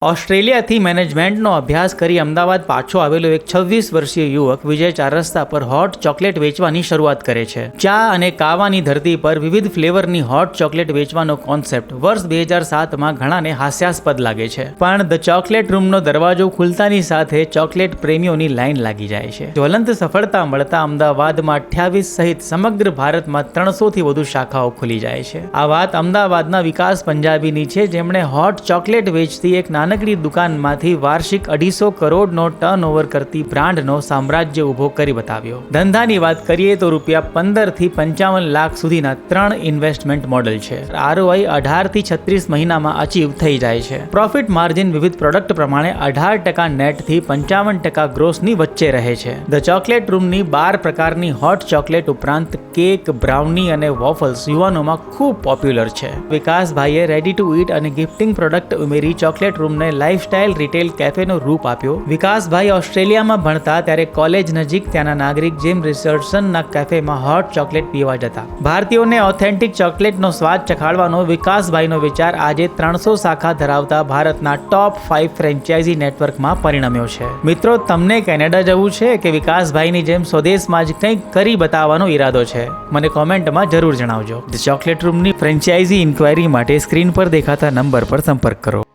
ઓસ્ટ્રેલિયાથી મેનેજમેન્ટનો અભ્યાસ કરી અમદાવાદ પાછો આવેલો એક 26 વર્ષીય યુવક વિજય ચાર રસ્તા પર હોટ ચોકલેટ વેચવાની શરૂઆત કરે છે. ચા અને કાવાની ધરતી પર વિવિધ ફ્લેવરની હોટ ચોકલેટ વેચવાનો કોન્સેપ્ટ વર્ષ 2007માં ઘણાને હાસ્યાસ્પદ લાગે છે, પણ ધ ચોકલેટ રૂમનો દરવાજો ખુલતાની સાથે ચોકલેટ પ્રેમીઓની લાઈન લાગી જાય છે. જ્વલંત સફળતા મળતા અમદાવાદમાં 28 સહિત સમગ્ર ભારતમાં 300થી વધુ શાખાઓ ખુલી જાય છે. આ વાત અમદાવાદના વિકાસ પંજાબીની છે, જેમણે હોટ ચોકલેટ વેચતી એક નાનકડી દુકાનમાંથી વાર્ષિક 250 કરોડનો ટર્નઓવર કરતી બ્રાન્ડનો સામ્રાજ્ય ઊભો કરી બતાવ્યો. ધંધાની વાત કરીએ તો રૂપિયા 15 થી 55 લાખ સુધીના 3 ઇન્વેસ્ટમેન્ટ મોડલ છે. ROI 18 થી 36 મહિનામાં અચીવ થઈ જાય છે. પ્રોફિટ માર્જિન વિવિધ પ્રોડક્ટ પ્રમાણે 18% નેટ થી 55% ગ્રોસની વચ્ચે રહે છે. ધ ચોકલેટ રૂમની 12 પ્રકારની હોટ ચોકલેટ ઉપરાંત કેક, બ્રાઉની અને વોફલ્સ યુવાનોમાં ખૂબ પોપ્યુલર છે. વિકાસભાઈએ રેડી ટુ ઈટ અને ગિફ્ટિંગ પ્રોડક્ટ ઉમેરી ચોકલેટ રૂમને લાઇફસ્ટાઇલ રિટેલ કેફેનો રૂપ આપ્યો. વિકાસભાઈ ઓસ્ટ્રેલિયામાં ભણતા ત્યારે કોલેજ નજીક ત્યાંના નાગરિક જેમ રિચર્ડસનના કેફેમાં હોટ ચોકલેટ પીવા જતા. ભારતીયોને ઓથેન્ટિક ચોકલેટનો સ્વાદ ચખાડવાનો વિકાસભાઈનો વિચાર આજે 300 શાખા ધરાવતા ભારતના ટોપ 5 ફ્રેન્ચાઇઝી નેટવર્કમાં પરિણમ્યો છે. મિત્રો, તમને કેનેડા જવું છે કે વિકાસભાઈની જેમ સ્વદેશમાં જ કંઈક કરી બતાવવાનો ઈરાદો છે? મને કોમેન્ટમાં જરૂર જણાવજો. ધ ચોકલેટ રૂમની ફ્રેન્ચાઇઝી ઇન્ક્વાયરી માટે સ્ક્રીન પર દેખાતા નંબર પર સંપર્ક કરો.